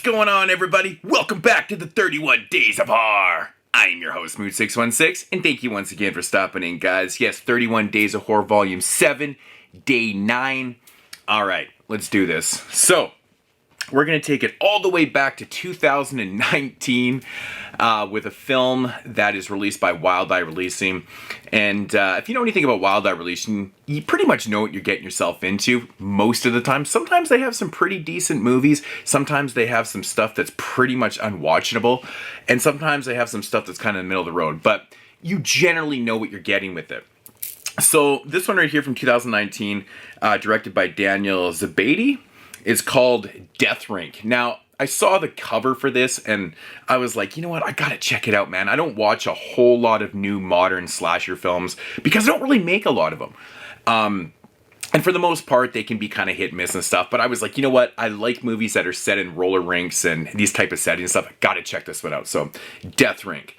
going on, everybody? Welcome back to the 31 Days of Horror. I am your host, Mood616, and thank you once again for stopping in, guys. Yes, 31 Days of Horror, Volume 7, Day 9. Alright, let's do this. So, we're going to take it all the way back to 2019 with a film that is released by Wild Eye Releasing. And if you know anything about Wild Eye Releasing, you pretty much know what you're getting yourself into most of the time. Sometimes they have some pretty decent movies. Sometimes they have some stuff that's pretty much unwatchable. And sometimes they have some stuff that's kind of in the middle of the road. But you generally know what you're getting with it. So this one right here from 2019, directed by Daniel Zabady, is called Death Rink. Now, I saw the cover for this and I was like, you know what, I gotta check it out, man. I don't watch a whole lot of new modern slasher films because I don't really make a lot of them. And for the most part, they can be kind of hit and miss and stuff. But I was like, you know what, I like movies that are set in roller rinks and these type of settings and stuff. I gotta check this one out. So, Death Rink.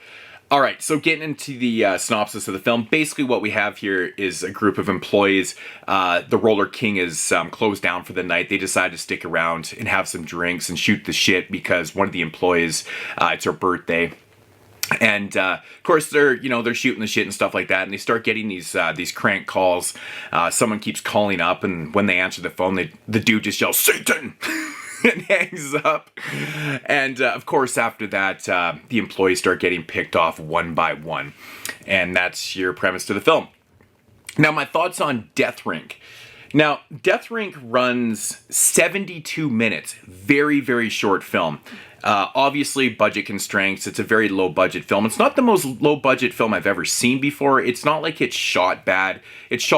All right, so getting into the synopsis of the film, basically what we have here is a group of employees. The Roller King is closed down for the night. They decide to stick around and have some drinks and shoot the shit because one of the employees, it's her birthday. And of course they're shooting the shit and stuff like that, and they start getting these crank calls. Someone keeps calling up, and when they answer the phone, the dude just yells, "Satan!" and hangs up. And of course after that, the employees start getting picked off one by one. And that's your premise to the film. Now, my thoughts on Death Rink. Now, Death Rink runs 72 minutes. Very, very short film. Obviously, budget constraints. It's a very low-budget film. It's not the most low-budget film I've ever seen before. It's not like it's shot bad. It's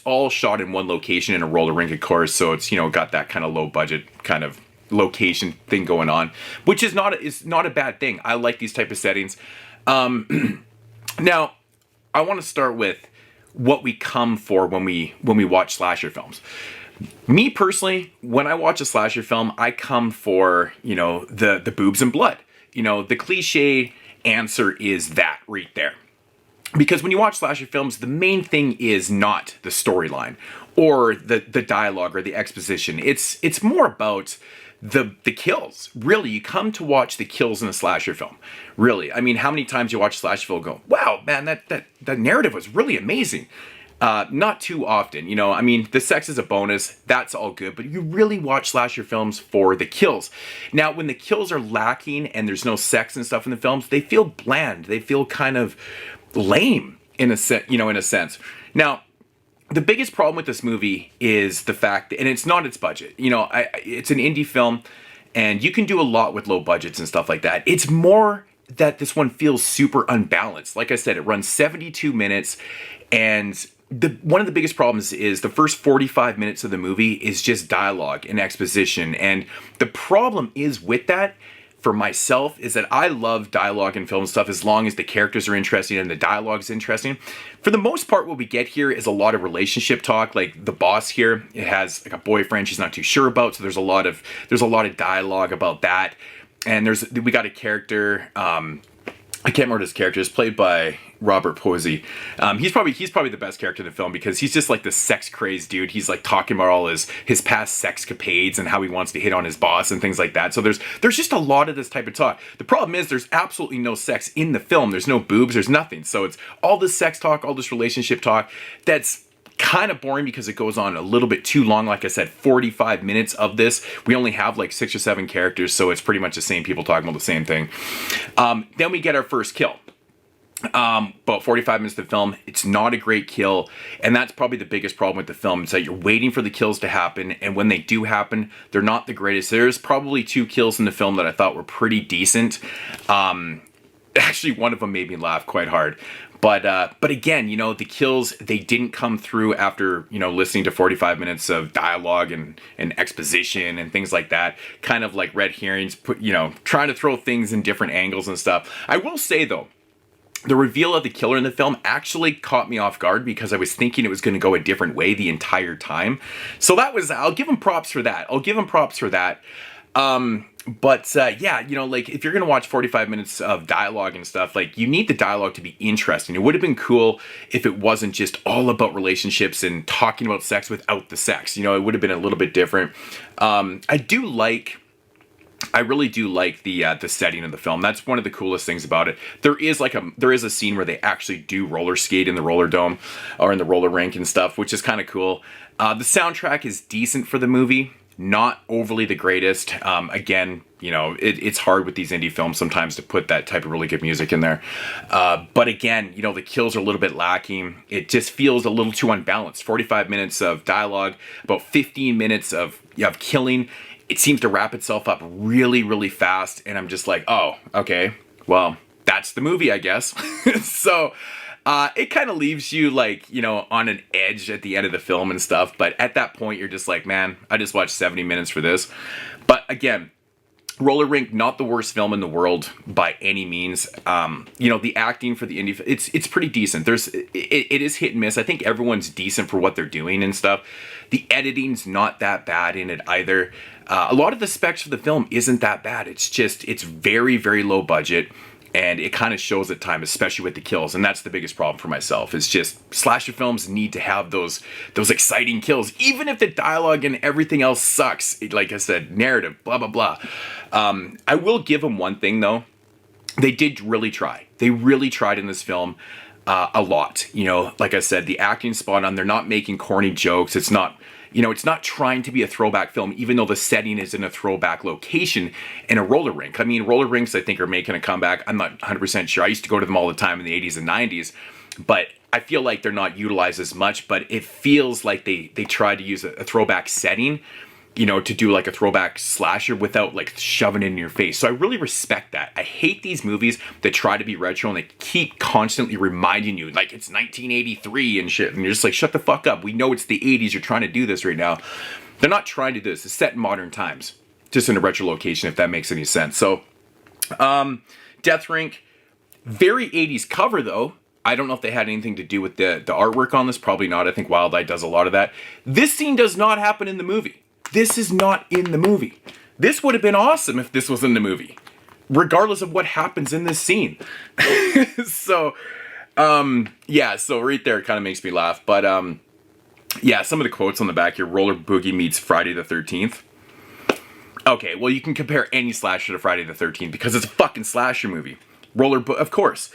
all shot in one location in a roller rink, of course. So it's, got that kind of low-budget kind of location thing going on, which is not a bad thing. I like these type of settings. Now, I want to start with what we come for when we watch slasher films. Me personally, when I watch a slasher film, I come for, the boobs and blood. The cliche answer is that right there. Because when you watch slasher films, the main thing is not the storyline or the dialogue or the exposition. It's more about the kills. Really, you come to watch the kills in a slasher film. Really. I mean, how many times you watch a slasher film and go, wow, man, that narrative was really amazing. Not too often, I mean, the sex is a bonus, that's all good, but you really watch slasher films for the kills. Now, when the kills are lacking and there's no sex and stuff in the films, they feel bland, they feel kind of lame in a sense. Now, the biggest problem with this movie is the fact that, and it's not its budget, it's an indie film and you can do a lot with low budgets and stuff like that. It's more that this one feels super unbalanced. Like I said, it runs 72 minutes and one of the biggest problems is the first 45 minutes of the movie is just dialogue and exposition. And the problem is with that, for myself, is that I love dialogue in film stuff as long as the characters are interesting and the dialogue is interesting. For the most part, what we get here is a lot of relationship talk. Like the boss here, it has like a boyfriend she's not too sure about, so there's a lot of dialogue about that. And we got a character, I can't remember his character. It's played by Robert Posey. He's probably the best character in the film because he's just like this sex crazed dude. He's like talking about all his past sexcapades and how he wants to hit on his boss and things like that. So there's just a lot of this type of talk. The problem is there's absolutely no sex in the film. There's no boobs. There's nothing. So it's all this sex talk, all this relationship talk. That's kind of boring because it goes on a little bit too long. Like I said, 45 minutes of this. We only have like 6 or 7 characters, so it's pretty much the same people talking about the same thing. Then we get our first kill. About 45 minutes of the film, it's not a great kill, and that's probably the biggest problem with the film. It's that you're waiting for the kills to happen, and when they do happen, they're not the greatest. There's probably 2 kills in the film that I thought were pretty decent. Actually, one of them made me laugh quite hard. But again, the kills, they didn't come through after, listening to 45 minutes of dialogue and exposition and things like that. Kind of like red herrings, trying to throw things in different angles and stuff. I will say, though, the reveal of the killer in the film actually caught me off guard because I was thinking it was going to go a different way the entire time. So I'll give him props for that. Yeah, like if you're going to watch 45 minutes of dialogue and stuff, like you need the dialogue to be interesting. It would have been cool if it wasn't just all about relationships and talking about sex without the sex. It would have been a little bit different. I I really do like the setting of the film. That's one of the coolest things about it. There is a scene where they actually do roller skate in the roller dome or in the roller rink and stuff, which is kind of cool. The soundtrack is decent for the movie, not overly the greatest. Again, you know, it's hard with these indie films sometimes to put that type of really good music in there. But again, you know, the kills are a little bit lacking. It just feels a little too unbalanced. 45 minutes of dialogue, about 15 minutes of killing. It seems to wrap itself up really, really fast. And I'm just like, oh, okay, well, that's the movie, I guess. So it kind of leaves you like, you know, on an edge at the end of the film and stuff. But at that point, you're just like, man, I just watched 70 minutes for this. But again, Roller Rink, not the worst film in the world by any means. You know, the acting for the indie, it's pretty decent. It is hit and miss. I think everyone's decent for what they're doing and stuff. The editing's not that bad in it either. A lot of the specs for the film isn't that bad. It's very, very low budget. And it kind of shows at times, especially with the kills. And that's the biggest problem for myself. It's just slasher films need to have those exciting kills. Even if the dialogue and everything else sucks. Like I said, narrative, blah, blah, blah. I will give them one thing, though. They did really try. They really tried in this film a lot. You know, like I said, the acting's spot on. They're not making corny jokes. It's not... You know, it's not trying to be a throwback film, even though the setting is in a throwback location in a roller rink. I mean, roller rinks, I think, are making a comeback. I'm not 100% sure. I used to go to them all the time in the 80s and 90s, but I feel like they're not utilized as much, but it feels like they tried to use a throwback setting, you know, to do like a throwback slasher without like shoving it in your face. So I really respect that. I hate these movies that try to be retro and they keep constantly reminding you like it's 1983 and shit. And you're just like, shut the fuck up. We know it's the 80s. You're trying to do this right now. They're not trying to do this. It's set in modern times, just in a retro location, if that makes any sense. So, Death Rink, very 80s cover though. I don't know if they had anything to do with the artwork on this. Probably not. I think Wild Eye does a lot of that. This scene does not happen in the movie. This is not in the movie. This would have been awesome if this was in the movie, regardless of what happens in this scene. So, yeah, so right there it kind of makes me laugh. But, yeah, some of the quotes on the back here, Roller Boogie meets Friday the 13th. Okay, well, you can compare any slasher to Friday the 13th because it's a fucking slasher movie. Of course.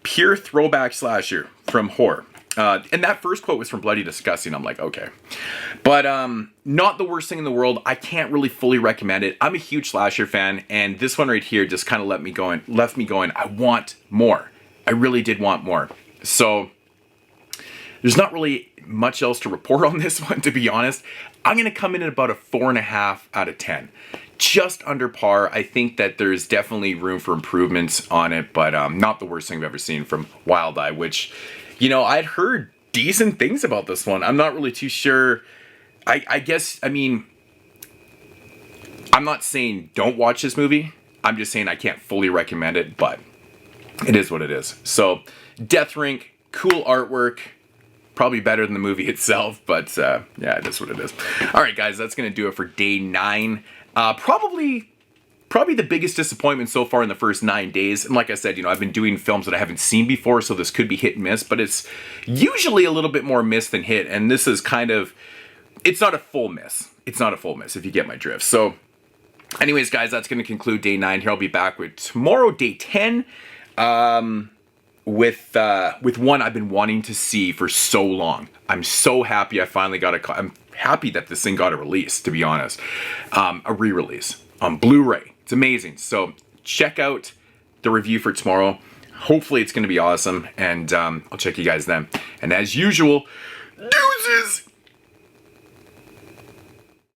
Pure throwback slasher from horror. And that first quote was from Bloody Disgusting. I'm like, okay. But not the worst thing in the world. I can't really fully recommend it. I'm a huge slasher fan, and this one right here just kind of left me going, I want more. I really did want more. So there's not really much else to report on this one, to be honest. I'm going to come in at about a 4.5 out of 10. Just under par. I think that there's definitely room for improvements on it, but not the worst thing I've ever seen from Wild Eye, which... You know, I'd heard decent things about this one. I'm not really too sure. I guess, I mean, I'm not saying don't watch this movie. I'm just saying I can't fully recommend it, but it is what it is. So, Death Rink, cool artwork. Probably better than the movie itself, but yeah, it is what it is. All right, guys, that's going to do it for day 9. Probably the biggest disappointment so far in the first 9 days. And like I said, you know, I've been doing films that I haven't seen before, so this could be hit and miss, but it's usually a little bit more miss than hit. And this is kind of, it's not a full miss. It's not a full miss, if you get my drift. So anyways, guys, that's going to conclude day 9 here. I'll be back with tomorrow, day 10, with one I've been wanting to see for so long. I'm so happy I finally got I'm happy that this thing got a release, to be honest. A re-release on Blu-ray. It's amazing. So check out the review for tomorrow. Hopefully it's going to be awesome. And I'll check you guys then. And as usual, deuces!